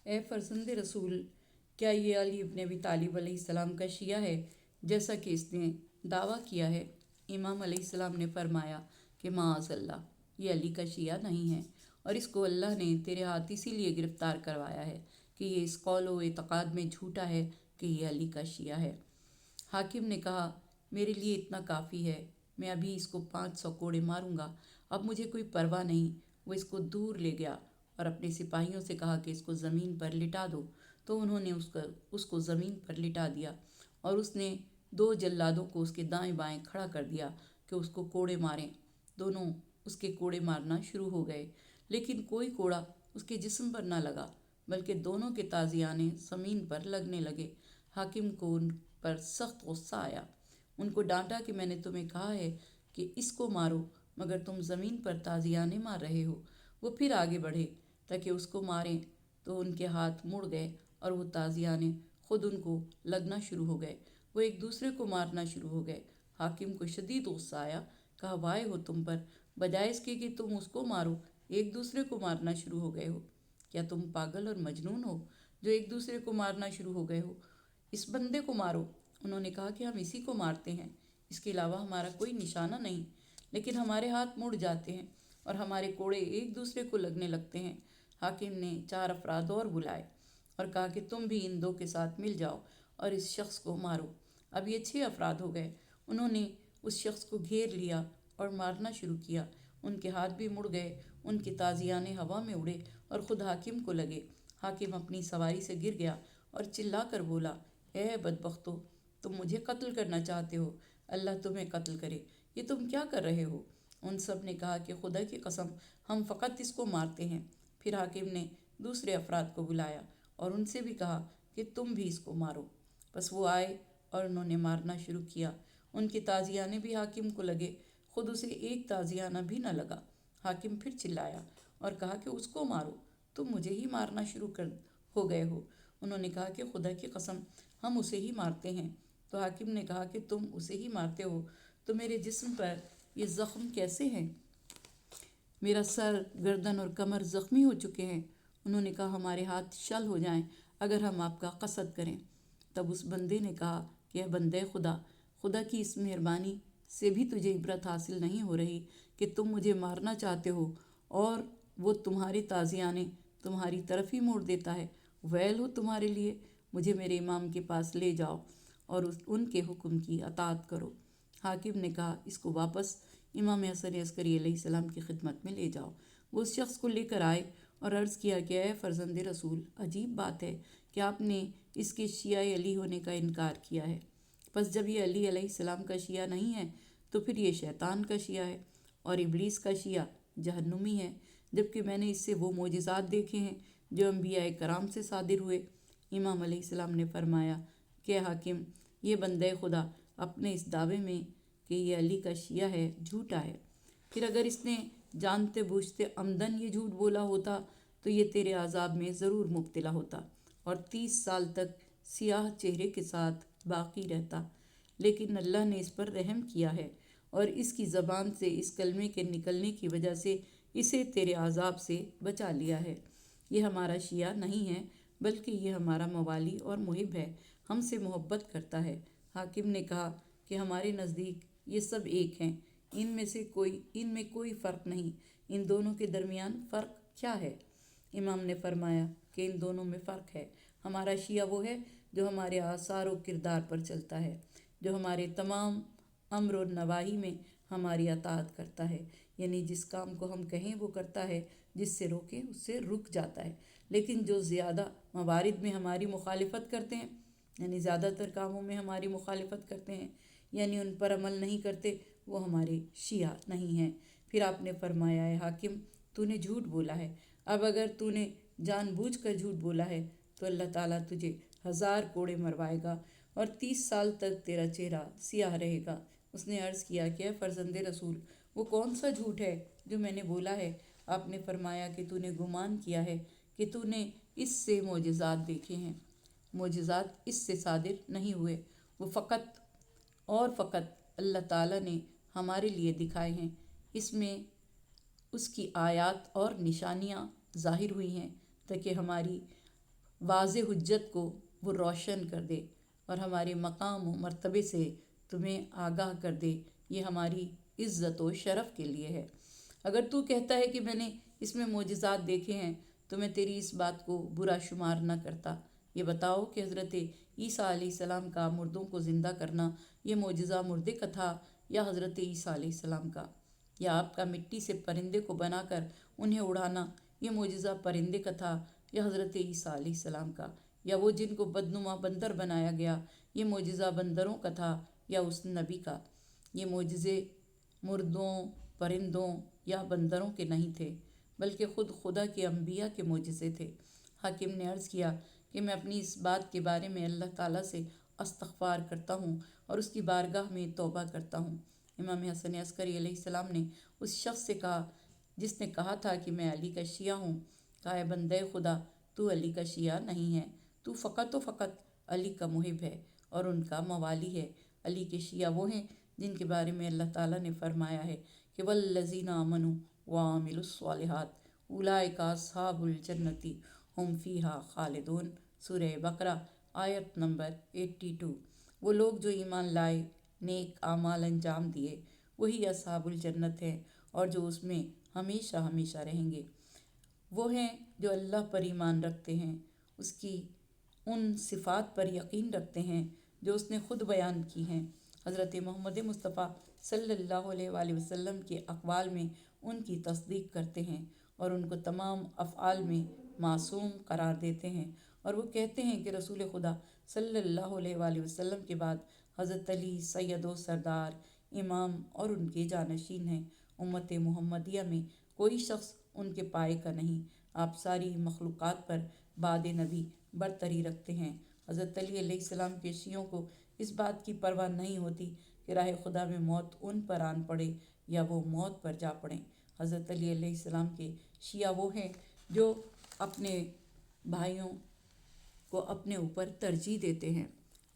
اے فرزند رسول، کیا یہ علی ابن ابی طالب علیہ السلام کا شیعہ ہے جیسا کہ اس نے دعویٰ کیا ہے؟ امام علیہ السلام نے فرمایا کہ معاذ اللہ، یہ علی کا شیعہ نہیں ہے، اور اس کو اللہ نے تیرے ہاتھ اسی لیے گرفتار کروایا ہے کہ یہ اس قول و اعتقاد میں جھوٹا ہے کہ یہ علی کا شیعہ ہے۔ حاکم نے کہا، میرے لیے اتنا کافی ہے، میں ابھی اس کو 500 کوڑے ماروں گا، اب مجھے کوئی پرواہ نہیں۔ وہ اس کو دور لے گیا اور اپنے سپاہیوں سے کہا کہ اس کو زمین پر لٹا دو، تو انہوں نے اس کو زمین پر لٹا دیا، اور اس نے 2 جلادوں کو اس کے دائیں بائیں کھڑا کر دیا کہ اس کو کوڑے ماریں۔ دونوں اس کے کوڑے مارنا شروع ہو گئے، لیکن کوئی کوڑا اس کے جسم پر نہ لگا، بلکہ دونوں کے تازیانے زمین پر لگنے لگے۔ حاکم کو ان پر سخت غصہ آیا، ان کو ڈانٹا کہ میں نے تمہیں کہا ہے کہ اس کو مارو، مگر تم زمین پر تازیانے مار رہے ہو۔ وہ پھر آگے بڑھے تاکہ اس کو ماریں، تو ان کے ہاتھ مڑ گئے اور وہ تازیانے خود ان کو لگنا شروع ہو گئے۔ وہ ایک دوسرے کو مارنا شروع ہو گئے۔ حاکم کو شدید غصہ آیا، کہا، وائے ہو تم پر، بجائے اس کے کہ تم اس کو مارو، ایک دوسرے کو مارنا شروع ہو گئے ہو۔ کیا تم پاگل اور مجنون ہو جو ایک دوسرے کو مارنا شروع ہو گئے ہو؟ اس بندے کو مارو۔ انہوں نے کہا کہ ہم اسی کو مارتے ہیں، اس کے علاوہ ہمارا کوئی نشانہ نہیں، لیکن ہمارے ہاتھ مڑ جاتے ہیں اور ہمارے کوڑے ایک دوسرے کو لگنے لگتے ہیں۔ حاکم نے 4 افراد اور بلائے اور کہا کہ تم بھی ان 2 کے ساتھ مل جاؤ اور اس شخص کو مارو۔ اب یہ 6 افراد ہو گئے۔ انہوں نے اس شخص کو گھیر لیا اور مارنا شروع کیا۔ ان کے ہاتھ بھی مڑ گئے، ان کے تازیانے ہوا میں اڑے اور خود حاکم کو لگے۔ حاکم اپنی سواری سے گر گیا اور چلا کر بولا، اے بدبختو، تم مجھے قتل کرنا چاہتے ہو، اللہ تمہیں قتل کرے، یہ تم کیا کر رہے ہو؟ ان سب نے کہا کہ خدا کی قسم، ہم فقط اس کو مارتے ہیں۔ پھر حاکم نے دوسرے افراد کو بلایا اور ان سے بھی کہا کہ تم بھی اس کو مارو۔ بس وہ آئے اور انہوں نے مارنا شروع کیا۔ ان کے تازیانے بھی حاکم کو لگے، خود اسے ایک تازیانہ بھی نہ لگا۔ حاکم پھر چلایا اور کہا کہ اس کو مارو، تم مجھے ہی مارنا شروع ہو گئے ہو۔ انہوں نے کہا کہ خدا کی قسم، ہم اسے ہی مارتے ہیں۔ تو حاکم نے کہا کہ تم اسے ہی مارتے ہو تو میرے جسم پر یہ زخم کیسے ہیں؟ میرا سر، گردن اور کمر زخمی ہو چکے ہیں۔ انہوں نے کہا، ہمارے ہاتھ شل ہو جائیں اگر ہم آپ کا قصد کریں۔ تب اس بندے نے کہا کہ اے بندے خدا، خدا کی اس مہربانی سے بھی تجھے عبرت حاصل نہیں ہو رہی کہ تم مجھے مارنا چاہتے ہو اور وہ تمہاری تازیانے تمہاری طرف ہی موڑ دیتا ہے۔ ویل ہو تمہارے لیے، مجھے میرے امام کے پاس لے جاؤ اور ان کے حکم کی اطاعت کرو۔ حاکم نے کہا، اس کو واپس امام حسن عسکری علیہ السلام کی خدمت میں لے جاؤ۔ وہ اس شخص کو لے کر آئے اور عرض کیا کہ اے فرزند رسول، عجیب بات ہے کہ آپ نے اس کے شیعہ علی ہونے کا انکار کیا ہے۔ پس جب یہ علی علیہ السلام کا شیعہ نہیں ہے تو پھر یہ شیطان کا شیعہ ہے اور ابلیس کا شیعہ جہنمی ہے، جبکہ میں نے اس سے وہ معجزات دیکھے ہیں جو انبیاء کرام سے صادر ہوئے۔ امام علیہ السلام نے فرمایا کہ حاکم، یہ بندہ خدا اپنے اس دعوے میں کہ یہ علی کا شیعہ ہے جھوٹا ہے۔ پھر اگر اس نے جانتے بوجھتے عمدن یہ جھوٹ بولا ہوتا تو یہ تیرے عذاب میں ضرور مبتلا ہوتا اور 30 سال تک سیاہ چہرے کے ساتھ باقی رہتا، لیکن اللہ نے اس پر رحم کیا ہے اور اس کی زبان سے اس کلمے کے نکلنے کی وجہ سے اسے تیرے عذاب سے بچا لیا ہے۔ یہ ہمارا شیعہ نہیں ہے، بلکہ یہ ہمارا موالی اور محب ہے، ہم سے محبت کرتا ہے۔ حاکم نے کہا کہ ہمارے نزدیک یہ سب ایک ہیں، ان میں کوئی فرق نہیں، ان دونوں کے درمیان فرق کیا ہے؟ امام نے فرمایا کہ ان دونوں میں فرق ہے۔ ہمارا شیعہ وہ ہے جو ہمارے آثار و کردار پر چلتا ہے، جو ہمارے تمام امر و نواہی میں ہماری اطاعت کرتا ہے، یعنی جس کام کو ہم کہیں وہ کرتا ہے، جس سے روکیں اس سے رک جاتا ہے۔ لیکن جو زیادہ موارد میں ہماری مخالفت کرتے ہیں، یعنی زیادہ تر کاموں میں ہماری مخالفت کرتے ہیں، یعنی ان پر عمل نہیں کرتے، وہ ہمارے شیعہ نہیں ہیں۔ پھر آپ نے فرمایا، اے حاکم، تو نے جھوٹ بولا ہے۔ اب اگر تو نے جان بوجھ کر جھوٹ بولا ہے تو اللہ تعالیٰ تجھے 1000 کوڑے مروائے گا اور 30 سال تک تیرا چہرہ سیاہ رہے گا۔ اس نے عرض کیا کہ اے فرزند رسول، وہ کون سا جھوٹ ہے جو میں نے بولا ہے؟ آپ نے فرمایا کہ تو نے گمان کیا ہے کہ تو نے اس سے معجزات دیکھے ہیں۔ معجزات اس سے صادر نہیں ہوئے، وہ فقط اور فقط اللہ تعالیٰ نے ہمارے لیے دکھائے ہیں۔ اس میں اس کی آیات اور نشانیاں ظاہر ہوئی ہیں تاکہ ہماری واضح حجت کو وہ روشن کر دے اور ہمارے مقام و مرتبے سے تمہیں آگاہ کر دے۔ یہ ہماری عزت و شرف کے لیے ہے۔ اگر تو کہتا ہے کہ میں نے اس میں معجزات دیکھے ہیں تو میں تیری اس بات کو برا شمار نہ کرتا۔ یہ بتاؤ کہ حضرت عیسیٰ علیہ السلام کا مردوں کو زندہ کرنا یہ معجزہ مردے کا تھا یا حضرت عیسیٰ علیہ السلام کا؟ یا آپ کا مٹی سے پرندے کو بنا کر انہیں اڑانا یہ معجزہ پرندے کا تھا یا حضرت عیسیٰ علیہ السلام کا؟ یا وہ جن کو بدنما بندر بنایا گیا یہ معجزہ بندروں کا تھا یا اس نبی کا؟ یہ معجزے مردوں، پرندوں یا بندروں کے نہیں تھے بلکہ خود خدا کے انبیاء کے معجزے تھے۔ حاکم نے عرض کیا کہ میں اپنی اس بات کے بارے میں اللہ تعالیٰ سے استغفار کرتا ہوں اور اس کی بارگاہ میں توبہ کرتا ہوں۔ امام حسن عسکری علیہ السلام نے اس شخص سے کہا جس نے کہا تھا کہ میں علی کا شیعہ ہوں، کہا اے بندے خدا، تو علی کا شیعہ نہیں ہے، تو فقط و فقط علی کا محب ہے اور ان کا موالی ہے۔ علی کے شیعہ وہ ہیں جن کے بارے میں اللہ تعالیٰ نے فرمایا ہے کہ والذین آمنوا وعملوا الصالحات اولئک اصحاب الجنۃ ہم فیہا خالدون۔ سورہ بقرہ آیت نمبر 82۔ وہ لوگ جو ایمان لائے، نیک اعمال انجام دیے، وہی اصحاب الجنت ہیں اور جو اس میں ہمیشہ ہمیشہ رہیں گے۔ وہ ہیں جو اللہ پر ایمان رکھتے ہیں، اس کی ان صفات پر یقین رکھتے ہیں جو اس نے خود بیان کی ہیں۔ حضرت محمد مصطفیٰ صلی اللہ علیہ وآلہ وسلم کے اقوال میں ان کی تصدیق کرتے ہیں اور ان کو تمام افعال میں معصوم قرار دیتے ہیں، اور وہ کہتے ہیں کہ رسول خدا صلی اللہ علیہ وآلہ وسلم کے بعد حضرت علی سید و سردار، امام اور ان کے جانشین ہیں۔ امت محمدیہ میں کوئی شخص ان کے پائے کا نہیں۔ آپ ساری مخلوقات پر بعد نبی برتری رکھتے ہیں۔ حضرت علی علیہ السلام کے شیعوں کو اس بات کی پرواہ نہیں ہوتی کہ راہ خدا میں موت ان پر آن پڑے یا وہ موت پر جا پڑیں۔ حضرت علی علیہ السلام کے شیعہ وہ ہیں جو اپنے بھائیوں کو اپنے اوپر ترجیح دیتے ہیں۔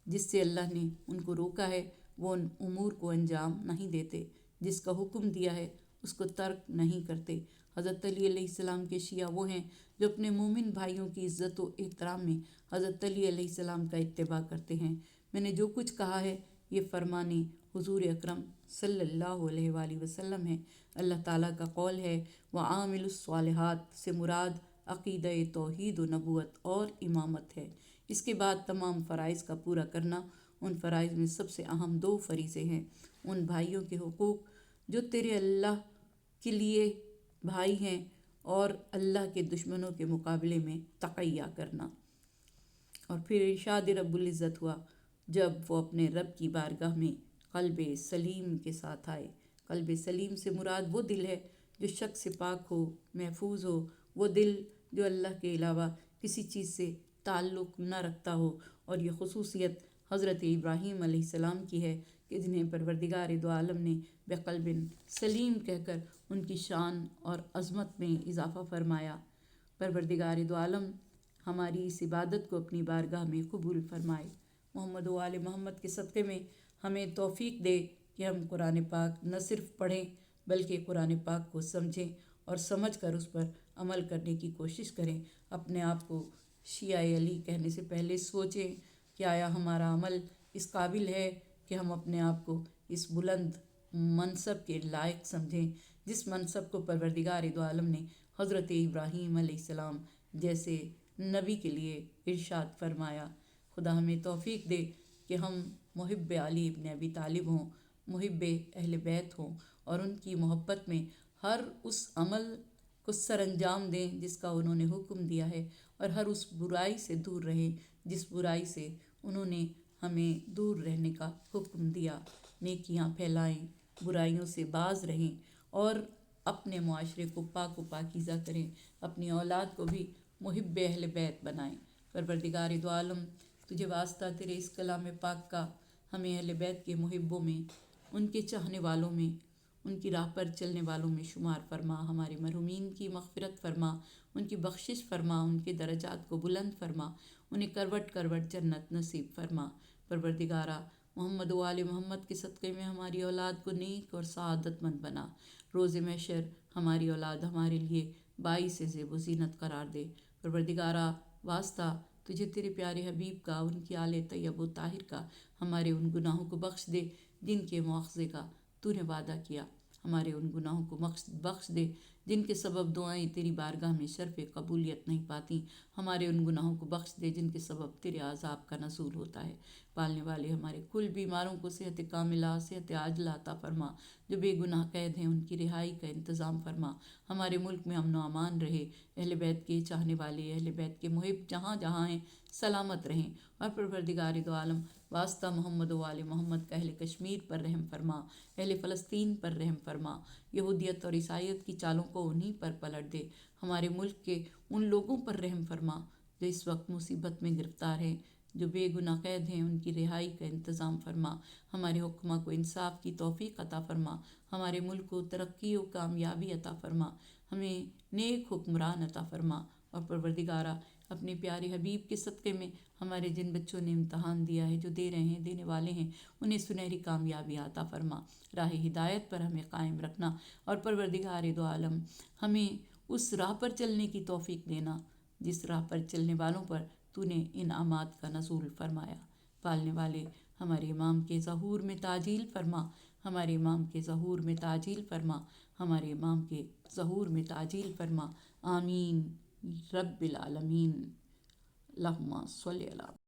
جس سے اللہ نے ان کو روکا ہے وہ ان امور کو انجام نہیں دیتے، جس کا حکم دیا ہے اس کو ترک نہیں کرتے۔ حضرت علی علیہ السلام کے شیعہ وہ ہیں جو اپنے مومن بھائیوں کی عزت و احترام میں حضرت علی علیہ السلام کا اتباع کرتے ہیں۔ میں نے جو کچھ کہا ہے یہ فرمان حضور اکرم صلی اللہ علیہ وآلہ وسلم ہے۔ اللہ تعالیٰ کا قول ہے وَعَامِلُوا الصَّالِحَاتِ سے مراد عقیدہ توحید و نبوت اور امامت ہے۔ اس کے بعد تمام فرائض کا پورا کرنا۔ ان فرائض میں سب سے اہم دو فریضے ہیں۔ ان بھائیوں کے حقوق جو تیرے اللہ کے لیے بھائی ہیں اور اللہ کے دشمنوں کے مقابلے میں تقیہ کرنا۔ اور پھر ارشاد رب العزت ہوا جب وہ اپنے رب کی بارگاہ میں قلب سلیم کے ساتھ آئے۔ قلب سلیم سے مراد وہ دل ہے جو شک سے پاک ہو، محفوظ ہو، وہ دل جو اللہ کے علاوہ کسی چیز سے تعلق نہ رکھتا ہو، اور یہ خصوصیت حضرت ابراہیم علیہ السلام کی ہے کہ جنہیں پروردگار دو عالم نے بقلب سلیم کہہ کر ان کی شان اور عظمت میں اضافہ فرمایا۔ پروردگار دو عالم ہماری اس عبادت کو اپنی بارگاہ میں قبول فرمائے۔ محمد و آل محمد کے صدقے میں ہمیں توفیق دے کہ ہم قرآن پاک نہ صرف پڑھیں بلکہ قرآن پاک کو سمجھیں اور سمجھ کر اس پر عمل کرنے کی کوشش کریں۔ اپنے آپ کو شیعہ علی کہنے سے پہلے سوچیں کہ آیا ہمارا عمل اس قابل ہے کہ ہم اپنے آپ کو اس بلند منصب کے لائق سمجھیں جس منصب کو پروردگار دو عالم نے حضرت ابراہیم علیہ السلام جیسے نبی کے لیے ارشاد فرمایا۔ خدا ہمیں توفیق دے کہ ہم محب علی ابن ابی طالب ہوں، محب اہل بیت ہوں اور ان کی محبت میں ہر اس عمل کو سر انجام دیں جس کا انہوں نے حکم دیا ہے، اور ہر اس برائی سے دور رہیں جس برائی سے انہوں نے ہمیں دور رہنے کا حکم دیا۔ نیکیاں پھیلائیں، برائیوں سے باز رہیں اور اپنے معاشرے کو پاک و پاکیزہ کریں، اپنی اولاد کو بھی محب اہل بیت بنائیں۔ پروردگار دو عالم تجھے واسطہ تیرے اس کلام پاک کا ہمیں اہل بیت کے محبوں میں، ان کے چاہنے والوں میں، ان کی راہ پر چلنے والوں میں شمار فرما۔ ہمارے مرحومین کی مغفرت فرما، ان کی بخشش فرما، ان کے درجات کو بلند فرما، انہیں کروٹ کروٹ جنت نصیب فرما۔ پروردگارہ محمد و آل محمد کے صدقے میں ہماری اولاد کو نیک اور سعادت مند بنا۔ روز محشر ہماری اولاد ہمارے لیے باعث زیب و زینت قرار دے۔ پروردگارہ واسطہ تجھے تیرے پیارے حبیب کا، ان کی آل طیب و طاہر کا، ہمارے ان گناہوں کو بخش دے جن کے مواخذے کا تو نے وعدہ کیا، ہمارے ان گناہوں کو بخش دے جن کے سبب دعائیں تیری بارگاہ میں شرف قبولیت نہیں پاتی، ہمارے ان گناہوں کو بخش دے جن کے سبب تیرے عذاب کا نزول ہوتا ہے۔ پالنے والے ہمارے کل بیماروں کو صحت کاملہ، صحت عاجلہ عطا فرما، جو بے گناہ قید ہیں ان کی رہائی کا انتظام فرما، ہمارے ملک میں امن و امان رہے، اہل بیت کے چاہنے والے، اہل بیت کے محب جہاں جہاں ہیں سلامت رہیں، اور پروردگار دو عالم واسطہ محمد و آل محمد کا اہل کشمیر پر رحم فرما، اہل فلسطین پر رحم فرما، یہودیت اور عیسائیت کی چالوں کو انہی پر پلٹ دے، ہمارے ملک کے ان لوگوں پر رحم فرما جو اس وقت مصیبت میں گرفتار ہیں، جو بے گناہ قید ہیں، ان کی رہائی کا انتظام فرما، ہمارے حکماں کو انصاف کی توفیق عطا فرما، ہمارے ملک کو ترقی و کامیابی عطا فرما، ہمیں نیک حکمران عطا فرما، اور پروردگارہ اپنے پیارے حبیب کے صدقے میں ہمارے جن بچوں نے امتحان دیا ہے، جو دے رہے ہیں، دینے والے ہیں، انہیں سنہری کامیابی عطا فرما، راہ ہدایت پر ہمیں قائم رکھنا، اور پروردگار دو عالم ہمیں اس راہ پر چلنے کی توفیق دینا جس راہ پر چلنے والوں پر تو نے انعامات کا نزول فرمایا۔ پالنے والے ہمارے امام کے ظہور میں تعجیل فرما، ہمارے امام کے ظہور میں تعجیل فرما، ہمارے امام کے ظہور میں تعجیل فرما، آمین رب العالمین، اللہم صلی اللہ۔